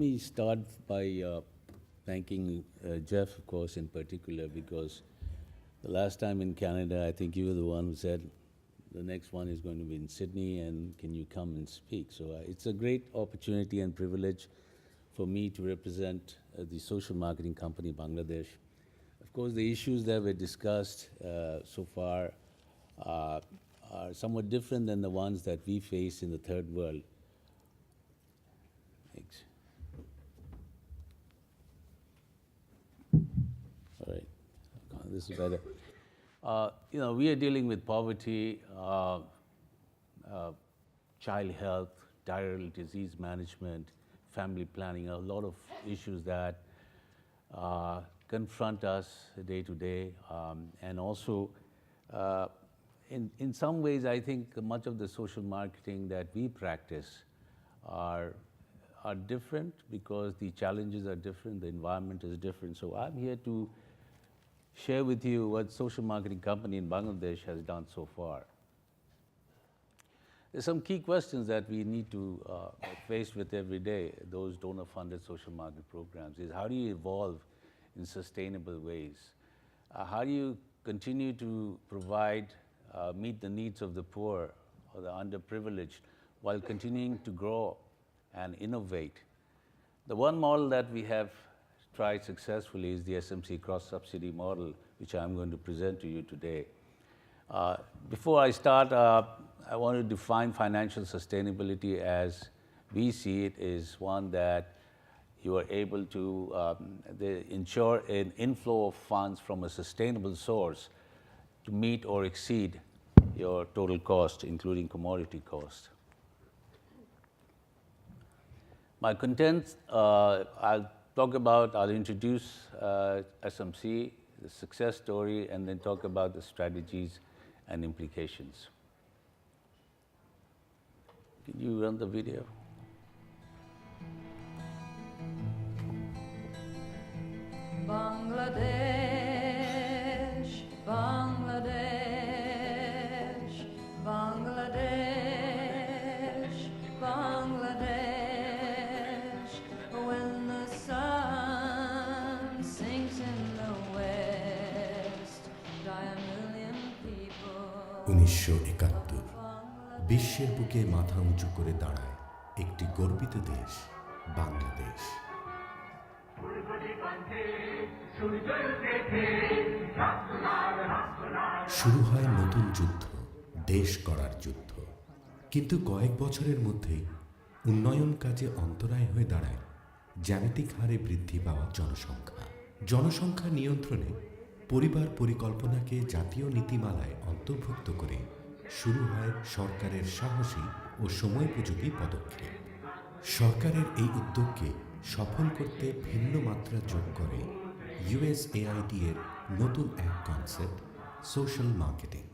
me start by thanking Jeff, of course, in particular, because the last time in Canada, I think you were the one who said the next one is going to be in Sydney, and can you come and speak? So it's a great opportunity and privilege for me to represent the social marketing company Bangladesh. Of course, the issues that were discussed so far are somewhat different than the ones that we face in the third world. Thanks. All right, this is better. We are dealing with poverty, child health, diarrheal disease management, family planning, a lot of issues that confront us day to day. And also, in some ways, I think much of the social marketing that we practice are different because the challenges are different, the environment is different. So I'm here to share with you what social marketing company in Bangladesh has done so far. There's some key questions that we need to face with every day, those donor-funded social market programs, is how do you evolve in sustainable ways? How do you continue to provide, meet the needs of the poor or the underprivileged while continuing to grow and innovate? The one model that we have tried successfully is the SMC cross-subsidy model, which I'm going to present to you today. Before I start, I want to define financial sustainability as we see it is one that you are able to ensure an inflow of funds from a sustainable source to meet or exceed your total cost, including commodity cost. My content, I'll introduce SMC, the success story, and then talk about the strategies and implications. Can you run the video? Bangladesh, Bangladesh, Bangladesh, Bangladesh. When the sun sinks in the west, die a million people. 1971 বিশ্বের বুকে মাথা উঁচু করে দাঁড়ায় একটি গর্বিত দেশ বাংলাদেশ। শুরু হয় নতুন যুদ্ধ, দেশ গড়ার যুদ্ধ। কিন্তু কয়েক বছরের মধ্যেই উন্নয়ন কাজে অন্তরায় হয়ে দাঁড়ায় জ্যামিতিক হারে বৃদ্ধি পাওয়া জনসংখ্যা। জনসংখ্যা নিয়ন্ত্রণে পরিবার পরিকল্পনাকে জাতীয় নীতিমালায় অন্তর্ভুক্ত করে শুরু হয় সরকারের সাহসী ও সময়োপযোগী পদক্ষেপ। সরকারের এই উদ্যোগকে সফল করতে ভিন্ন মাত্রা যোগ করে USAID এর নতুন এক concept, social marketing.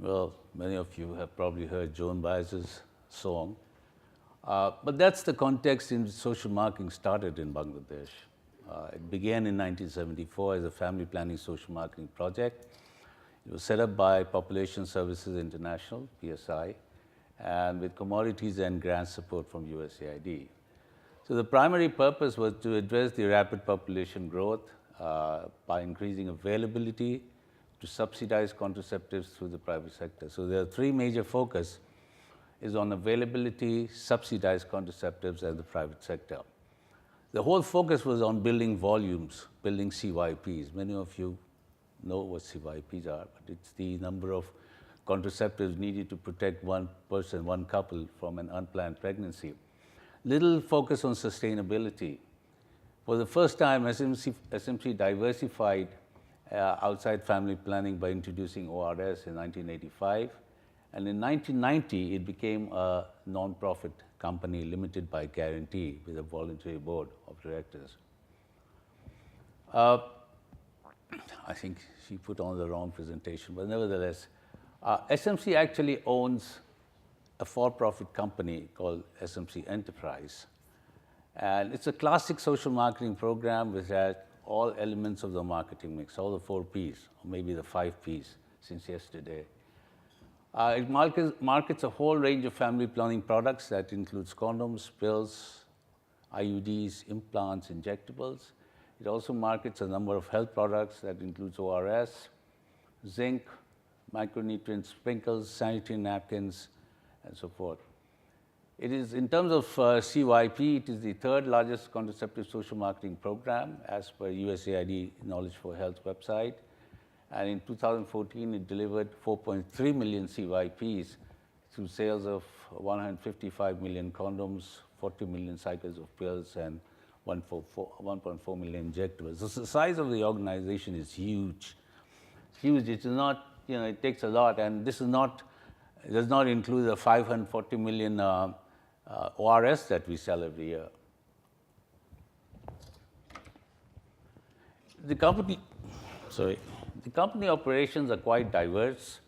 Well, many of you have probably heard Joan Baez's song, but that's the context in which social marketing started in Bangladesh. It began in 1974 as a family planning social marketing project. It was set up by Population Services International, PSI, and with commodities and grant support from USAID. So the primary purpose was to address the rapid population growth by increasing availability to subsidize contraceptives through the private sector. So there are three major focus is on availability, subsidized contraceptives, and the private sector. The whole focus was on building volumes, building CYPs. Many of you know what CYPs are, but it's the number of contraceptives needed to protect one person, one couple from an unplanned pregnancy. Little focus on sustainability. For the first time, SMC diversified outside family planning by introducing ORS in 1985. And in 1990, it became a non-profit company limited by guarantee with a voluntary board of directors. I think she put on the wrong presentation, but nevertheless, SMC actually owns a for-profit company called SMC Enterprise. And it's a classic social marketing program which has all elements of the marketing mix, all the 4 Ps, or maybe the 5 Ps since yesterday. It markets a whole range of family planning products that includes condoms, pills, IUDs, implants, injectables. It also markets a number of health products that includes ORS, zinc, micronutrient sprinkles, sanitary napkins, and so forth. It is, in terms of CYP, it is the third largest contraceptive social marketing program as per USAID Knowledge for Health website. And in 2014, it delivered 4.3 million CYPs through sales of 155 million condoms, 40 million cycles of pills, and 1.4 million injectables. So the size of the organization is huge. Huge. It is not, it takes a lot, and this is not, it does not include the 540 million ORS that we sell every year. The company operations are quite diverse.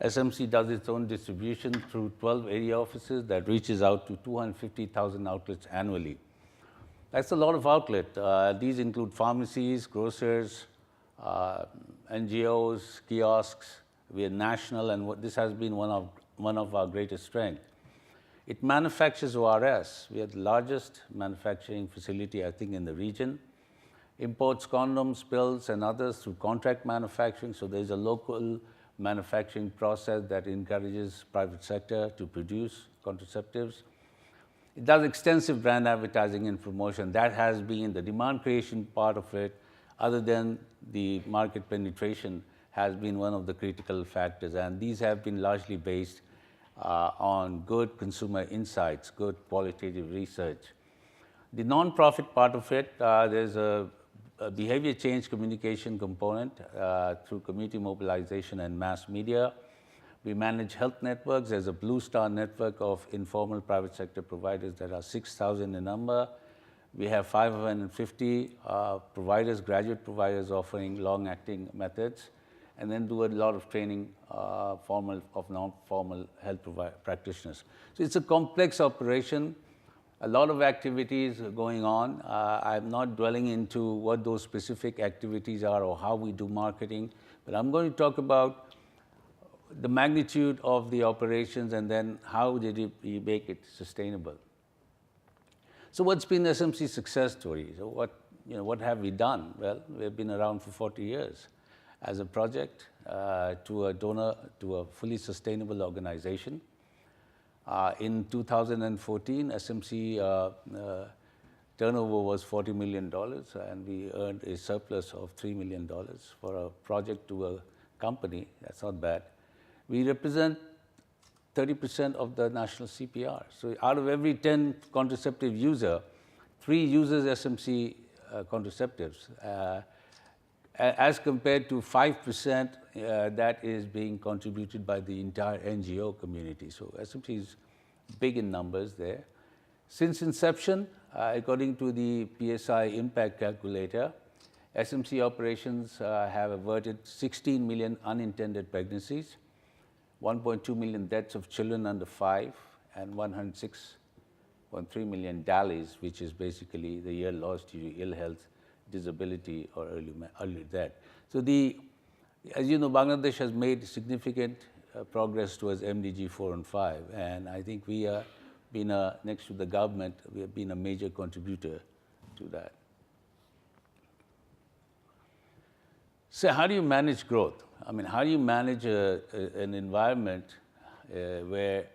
SMC does its own distribution through 12 area offices that reaches out to 250,000 outlets annually. That's a lot of outlets. These include pharmacies, grocers, NGOs, kiosks. We are national, and this has been one of our greatest strengths. It manufactures ORS. We are the largest manufacturing facility, I think, in the region. Imports condoms, pills, and others through contract manufacturing. So there's a local manufacturing process that encourages private sector to produce contraceptives. It does extensive brand advertising and promotion. That has been the demand creation part of it, other than the market penetration, has been one of the critical factors. And these have been largely based on good consumer insights, good qualitative research. The non-profit part of it, there's a behavior change communication component through community mobilization and mass media. We manage health networks. There's a Blue Star network of informal private sector providers that are 6,000 in number. We have 550 providers, graduate providers offering long-acting methods, and then do a lot of training formal of non-formal health practitioners. So it's a complex operation. A lot of activities are going on. I'm not dwelling into what those specific activities are or how we do marketing, but I'm going to talk about the magnitude of the operations and then how did we make it sustainable. So what's been SMC success story? So what have we done? Well, we've been around for 40 years as a project to a donor, to a fully sustainable organization. In 2014, SMC turnover was $40 million, and we earned a surplus of $3 million for a project to a company. That's not bad. We represent 30% of the national CPR. So out of every 10 contraceptive user, 3 uses SMC contraceptives, as compared to 5% that is being contributed by the entire NGO community. So SMC is big in numbers there. Since inception, according to the PSI impact calculator, SMC operations have averted 16 million unintended pregnancies, 1.2 million deaths of children under 5, and 106.3 million DALIs, which is basically the year lost due to ill health, disability, or early death. So as you know, Bangladesh has made significant progress towards MDG 4 and 5, and I think we have been, next to the government, we have been a major contributor to that. So how do you manage growth? I mean, how do you manage an environment where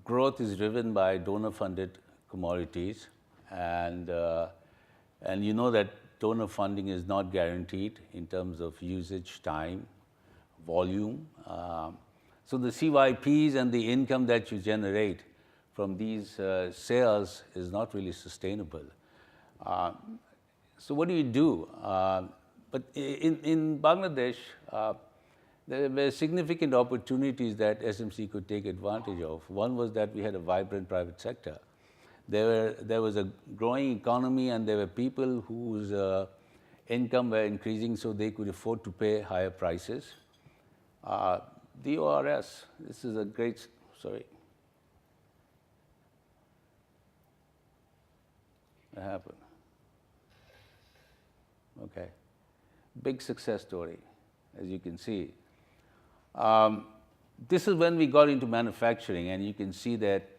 growth is driven by donor-funded commodities, and you know that donor funding is not guaranteed in terms of usage, time, volume. So the CYPs and the income that you generate from these sales is not really sustainable. So what do you do? But in Bangladesh, there were significant opportunities that SMC could take advantage of. One was that we had a vibrant private sector. There was a growing economy, and there were people whose income were increasing, so they could afford to pay higher prices. The ORS, this is a great, sorry. What happened? Okay. Big success story, as you can see. this is when we got into manufacturing, and you can see that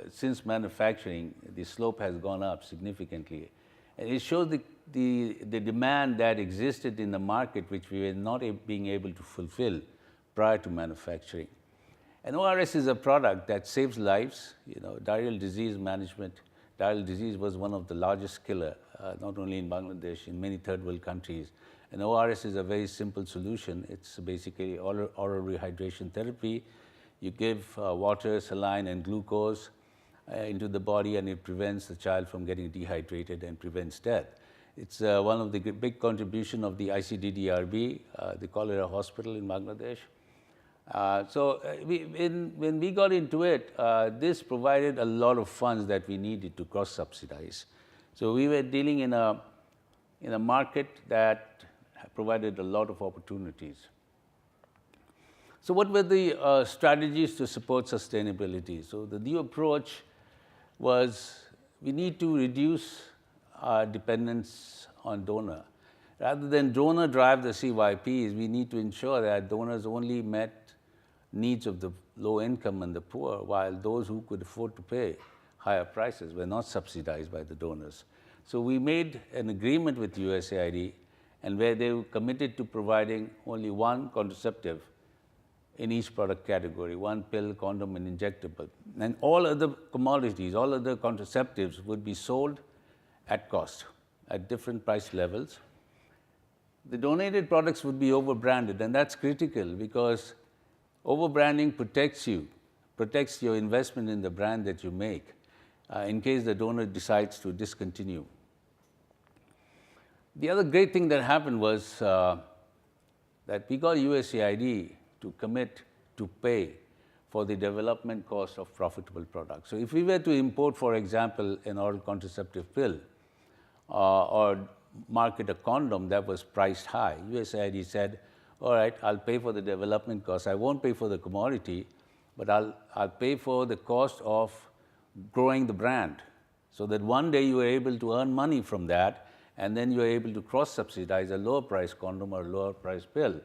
since manufacturing, the slope has gone up significantly. And it shows the demand that existed in the market, which we were not being able to fulfill prior to manufacturing. And ORS is a product that saves lives. You know, diarrheal disease management. Diarrheal disease was one of the largest killer, not only in Bangladesh, in many third world countries. And ORS is a very simple solution. It's basically oral rehydration therapy. You give water, saline, and glucose into the body, and it prevents the child from getting dehydrated and prevents death. It's one of the big contribution of the ICDDRB, the cholera hospital in Bangladesh. When we got into it, this provided a lot of funds that we needed to cross-subsidize. So we were dealing in a market that provided a lot of opportunities. So what were the strategies to support sustainability? So the new approach was we need to reduce our dependence on donor. Rather than donor drive the CYPs, we need to ensure that donors only met needs of the low income and the poor, while those who could afford to pay higher prices were not subsidized by the donors. So we made an agreement with USAID, and where they were committed to providing only one contraceptive in each product category, one pill, condom, and injectable. And all other commodities, all other contraceptives would be sold at cost, at different price levels. The donated products would be overbranded, and that's critical because overbranding protects you, protects your investment in the brand that you make in case the donor decides to discontinue. The other great thing that happened was that we got USAID to commit to pay for the development cost of profitable products. So if we were to import, for example, an oral contraceptive pill or market a condom that was priced high, USAID said, all right, I'll pay for the development cost. I won't pay for the commodity, but I'll pay for the cost of growing the brand so that one day you are able to earn money from that, and then you're able to cross-subsidize a lower price condom or a lower price pill.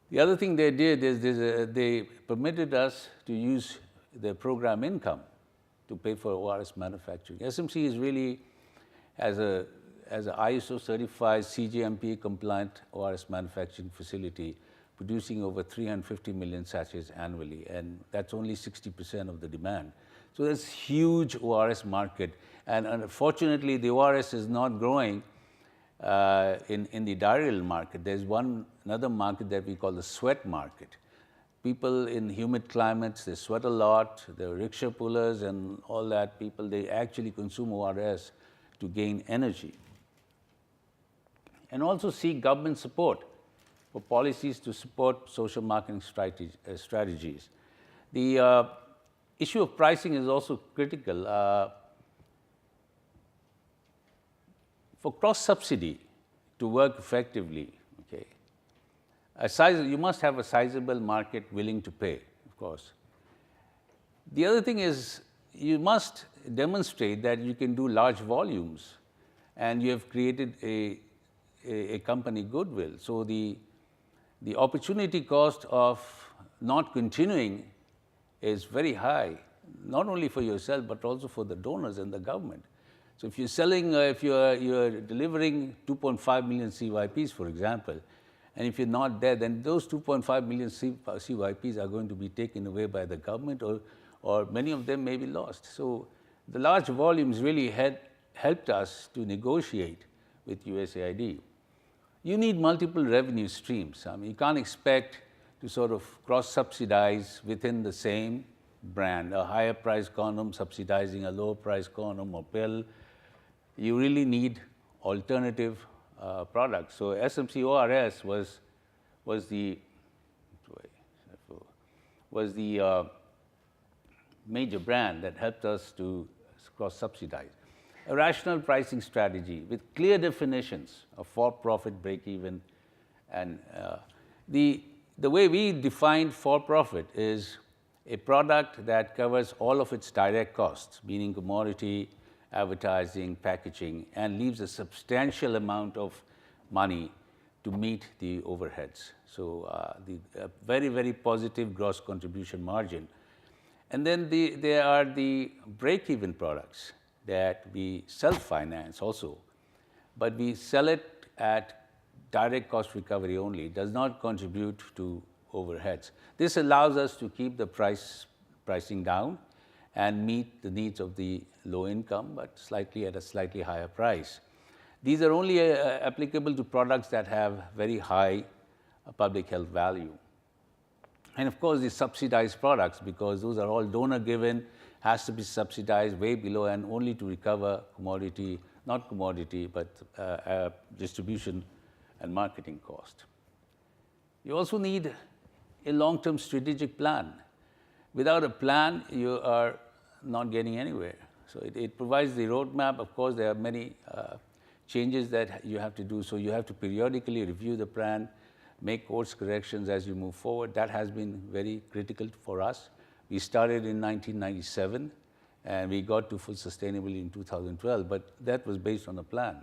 The other thing they did is they permitted us to use their program income to pay for ORS manufacturing. SMC is really, as an ISO certified CGMP compliant ORS manufacturing facility, producing over 350 million sachets annually, and that's only 60% of the demand. So there's huge ORS market, and unfortunately the ORS is not growing in the diarrheal market. There's another market that we call the sweat market. People in humid climates, they sweat a lot, they're rickshaw pullers and all that people, they actually consume ORS to gain energy. And also seek government support for policies to support social marketing strategies. The issue of pricing is also critical. For cross-subsidy to work effectively, okay, you must have a sizable market willing to pay, of course. The other thing is you must demonstrate that you can do large volumes and you have created a company goodwill. So the opportunity cost of not continuing is very high, not only for yourself, but also for the donors and the government. So if you're selling, if you're delivering 2.5 million CYPs, for example, and if you're not there, then those 2.5 million CYPs are going to be taken away by the government, or many of them may be lost. So the large volumes really helped us to negotiate with USAID. You need multiple revenue streams. I mean, you can't expect to sort of cross-subsidize within the same brand, a higher price condom subsidizing a lower price condom or pill. You really need alternative products. So SMC ORS was the major brand that helped us to cross-subsidize. A rational pricing strategy with clear definitions of for-profit, break-even, and the way we defined for-profit is a product that covers all of its direct costs, meaning commodity, advertising, packaging, and leaves a substantial amount of money to meet the overheads. So the very, very positive gross contribution margin. And then there are the break-even products that we self-finance also, but we sell it at direct cost recovery only. It does not contribute to overheads. This allows us to keep the pricing down and meet the needs of the low income, but at a slightly higher price. These are only applicable to products that have very high public health value. And of course, the subsidized products, because those are all donor-given, has to be subsidized way below and only to recover commodity, not commodity, but distribution and marketing cost. You also need a long-term strategic plan. Without a plan, you are not getting anywhere. So it provides the roadmap. Of course, there are many changes that you have to do. So you have to periodically review the plan, make course corrections as you move forward. That has been very critical for us. We started in 1997, and we got to full sustainability in 2012, but that was based on a plan.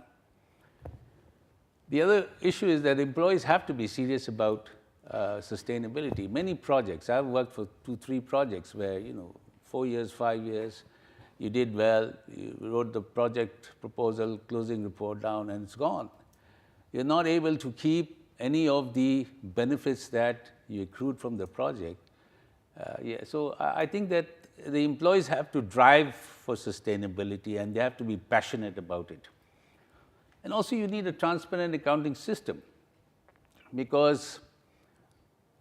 The other issue is that employees have to be serious about sustainability. Many projects, I've worked for 2-3 projects where, 4 years, 5 years, you did well, you wrote the project proposal, closing report down, and it's gone. You're not able to keep any of the benefits that you accrued from the project. So I think that the employees have to drive for sustainability and they have to be passionate about it. And also you need a transparent accounting system, because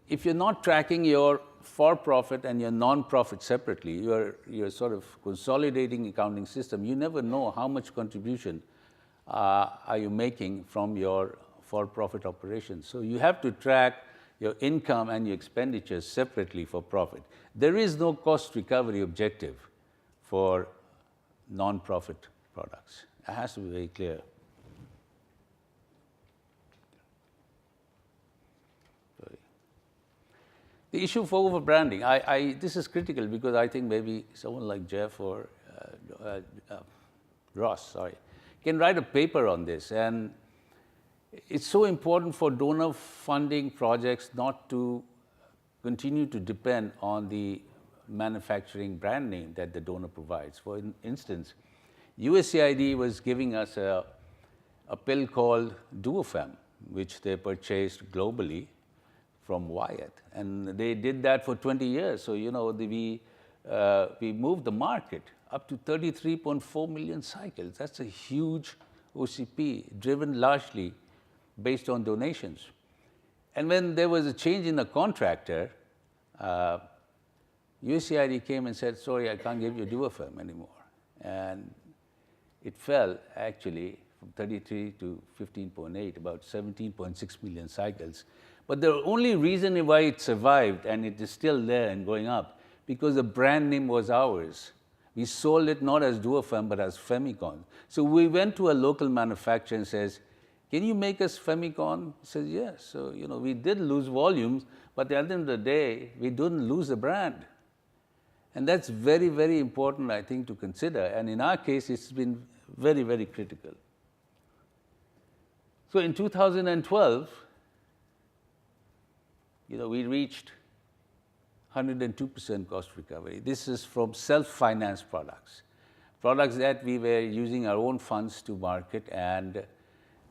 if you're not tracking your for-profit and your non-profit separately, you're sort of consolidating accounting system. You never know how much contribution are you making from your for-profit operations. So you have to track your income and your expenditures separately for profit. There is no cost recovery objective for non-profit products. It has to be very clear. The issue for overbranding, this is critical because I think maybe someone like Jeff or Ross, can write a paper on this. And it's so important for donor funding projects not to continue to depend on the manufacturing brand name that the donor provides. For instance, USAID was giving us a pill called Duofem, which they purchased globally from Wyatt, and they did that for 20 years. So we moved the market up to 33.4 million cycles. That's a huge OCP, driven largely based on donations. And when there was a change in the contractor, USAID came and said, "Sorry, I can't give you Duofem anymore," and it fell actually from 33 to 15.8, about 17.6 million cycles. But the only reason why it survived and it is still there and going up, because the brand name was ours. We sold it not as Duofem, but as Femicon. So we went to a local manufacturer and says, "Can you make us Femicon?" He says, "Yes." So, we did lose volumes, but at the end of the day, we didn't lose the brand. And that's very, very important, I think, to consider. And in our case, it's been very, very critical. So in 2012, we reached 102% cost recovery. This is from self-financed products that we were using our own funds to market, and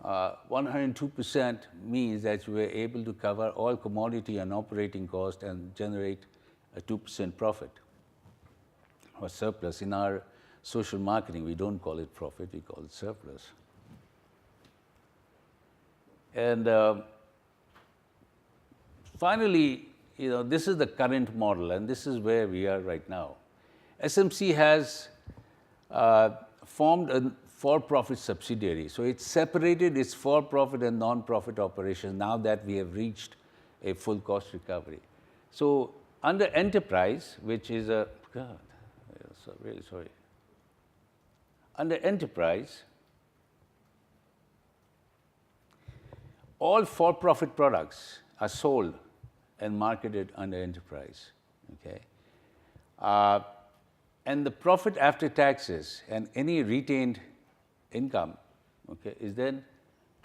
102% means that we were able to cover all commodity and operating costs and generate a 2% profit or surplus. In our social marketing, we don't call it profit, we call it surplus. And finally, this is the current model, and this is where we are right now. SMC has formed a for-profit subsidiary. So it's separated its for-profit and non-profit operations now that we have reached a full cost recovery. So under enterprise, which is really sorry. Under enterprise, all for-profit products are sold and marketed under enterprise, okay? And the profit after taxes and any retained income, okay, is then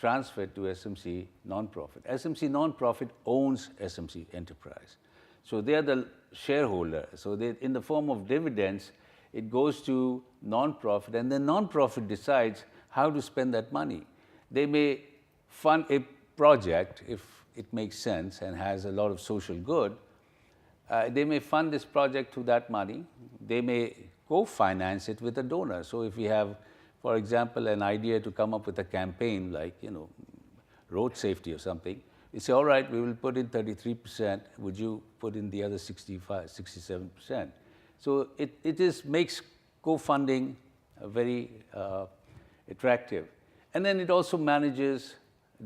transferred to SMC Nonprofit. SMC Nonprofit owns SMC Enterprise. So they are the shareholder. So they, in the form of dividends, it goes to nonprofit, and then nonprofit decides how to spend that money. They may fund a project if it makes sense and has a lot of social good. They may fund this project through that money. They may co-finance it with a donor. So if we have, for example, an idea to come up with a campaign like, road safety or something, we say, all right, we will put in 33%. Would you put in the other 65, 67%? So it makes co-funding very attractive. And then it also manages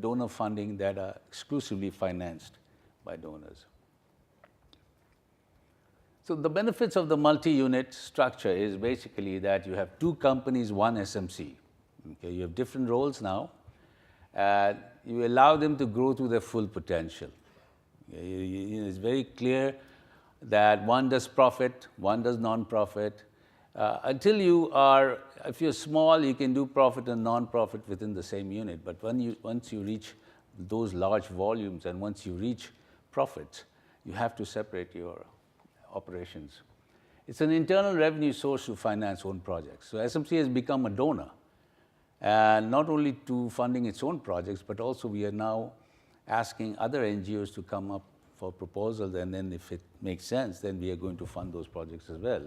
donor funding that are exclusively financed by donors. So the benefits of the multi-unit structure is basically that you have two companies, one SMC. Okay, you have different roles now, and you allow them to grow to their full potential. It's very clear that one does profit, one does non-profit. Until if you're small, you can do profit and non-profit within the same unit. But once you reach those large volumes and once you reach profits, you have to separate your operations. It's an internal revenue source to finance own projects. So SMC has become a donor, and not only to funding its own projects, but also we are now asking other NGOs to come up for proposals, and then if it makes sense, then we are going to fund those projects as well.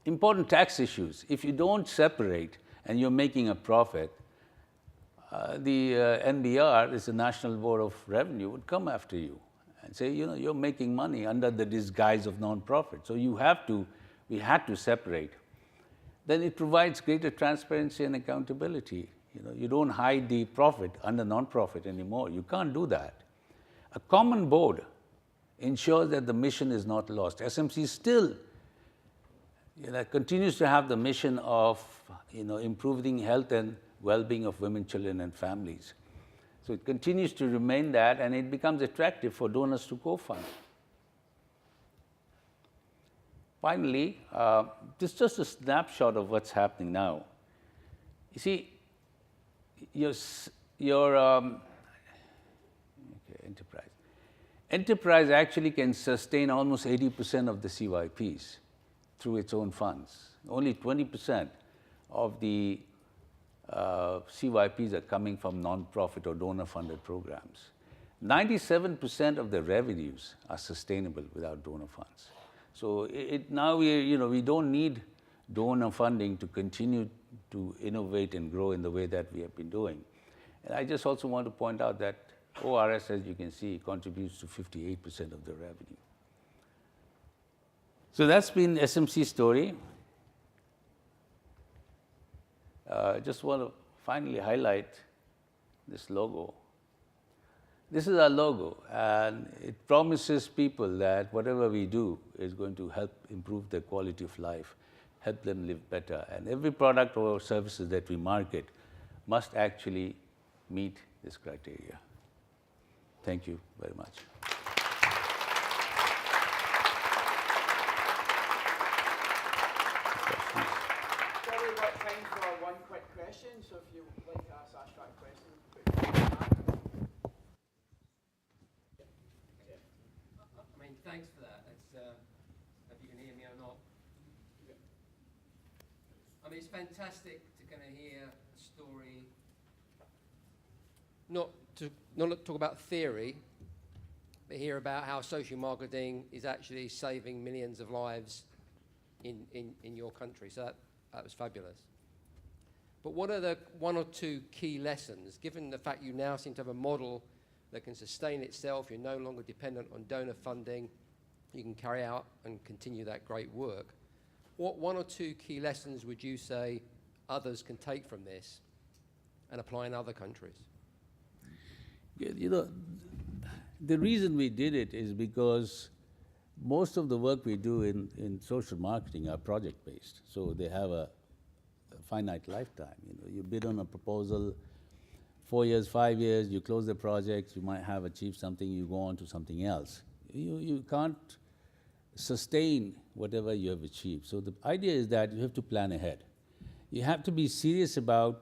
Important tax issues. If you don't separate and you're making a profit, the NBR, is the National Board of Revenue, would come after you and say, you're making money under the disguise of non-profit. So we had to separate. Then it provides greater transparency and accountability. You don't hide the profit under non-profit anymore. You can't do that. A common board ensures that the mission is not lost. SMC still continues to have the mission of improving health and well-being of women, children, and families. So it continues to remain that, and it becomes attractive for donors to co-fund. Finally, this is just a snapshot of what's happening now. You see, Enterprise actually can sustain almost 80% of the CYPs through its own funds. Only 20% of the CYPs are coming from non-profit or donor-funded programs. 97% of the revenues are sustainable without donor funds. So now we don't need donor funding to continue to innovate and grow in the way that we have been doing. And I just also want to point out that ORS, as you can see, contributes to 58% of the revenue. So that's been SMC's story. I just want to finally highlight this logo. This is our logo, and it promises people that whatever we do is going to help improve their quality of life, help them live better. And every product or services that we market must actually meet this criteria. Thank you very much. Well, we've got time for one quick question, so if you'd like to ask Ashfaq a question, put your hand up. I mean, thanks for that. It's, if you can hear me or not. I mean, it's fantastic to kind of hear a story, not to talk about theory, but hear about how social marketing is actually saving millions of lives in your country. So that was fabulous. But what are the one or two key lessons, given the fact you now seem to have a model that can sustain itself, you're no longer dependent on donor funding, you can carry out and continue that great work. What one or two key lessons would you say others can take from this and apply in other countries? The reason we did it is because most of the work we do in social marketing are project-based. So they have a finite lifetime. You bid on a proposal, 4 years, 5 years, you close the project, you might have achieved something, you go on to something else. You can't sustain whatever you have achieved. So the idea is that you have to plan ahead. You have to be serious about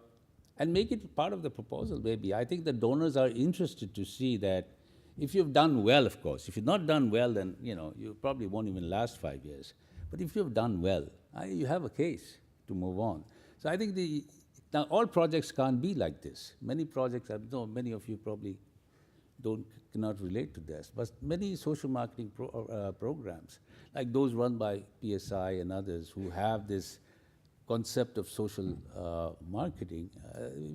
and make it part of the proposal, maybe. I think the donors are interested to see that if you've done well, of course. If you've not done well, then you probably won't even last 5 years. But if you've done well, you have a case to move on. So I think now all projects can't be like this. Many projects, I know many of you probably cannot relate to this, but many social marketing programs, like those run by PSI and others who have this concept of social marketing,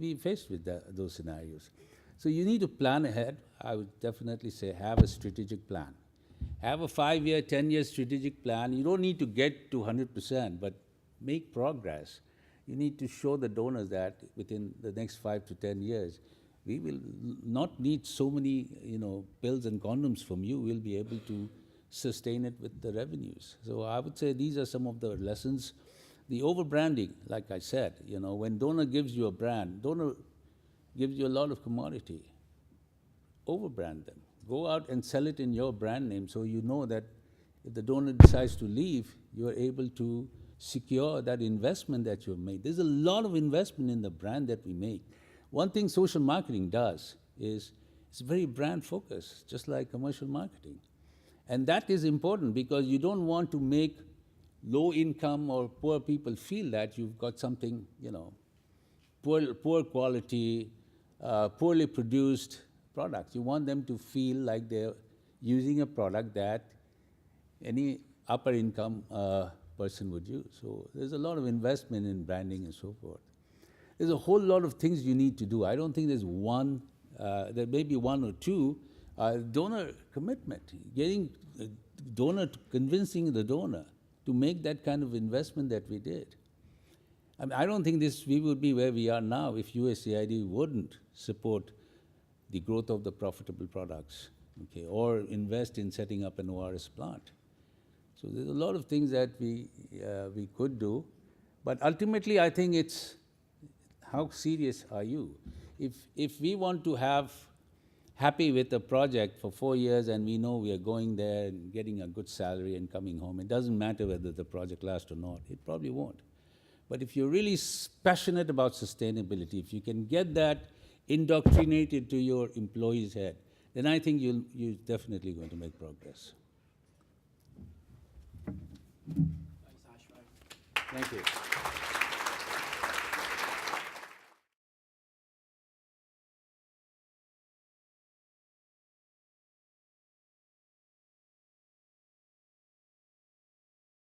we faced with those scenarios. So you need to plan ahead. I would definitely say have a strategic plan. Have a 5-year, 10-year strategic plan. You don't need to get to 100%, but make progress. You need to show the donors that within the next 5 to 10 years, we will not need so many pills and condoms from you. We'll be able to sustain it with the revenues. So I would say these are some of the lessons. The over-branding, like I said, when donor gives you a brand, donor gives you a lot of commodity. Over-brand them. Go out and sell it in your brand name so you know that if the donor decides to leave, you are able to secure that investment that you've made. There's a lot of investment in the brand that we make. One thing social marketing does is it's very brand focused, just like commercial marketing. And that is important because you don't want to make low income or poor people feel that you've got something, poor quality, poorly produced products. You want them to feel like they're using a product that any upper income person would use. So there's a lot of investment in branding and so forth. There's a whole lot of things you need to do. I don't think there's one, there may be one or two. Donor commitment, getting convincing the donor to make that kind of investment that we did. I mean, I don't think we would be where we are now if USAID wouldn't support the growth of the profitable products, okay, or invest in setting up an ORS plant. So there's a lot of things that we could do, but ultimately I think it's how serious are you? If we want to have happy with a project for 4 years and we know we are going there and getting a good salary and coming home, it doesn't matter whether the project lasts or not. It probably won't. But if you're really passionate about sustainability, if you can get that indoctrinated to your employees' head, then I think you're definitely going to make progress. Thanks, Ashfaq. Thank you.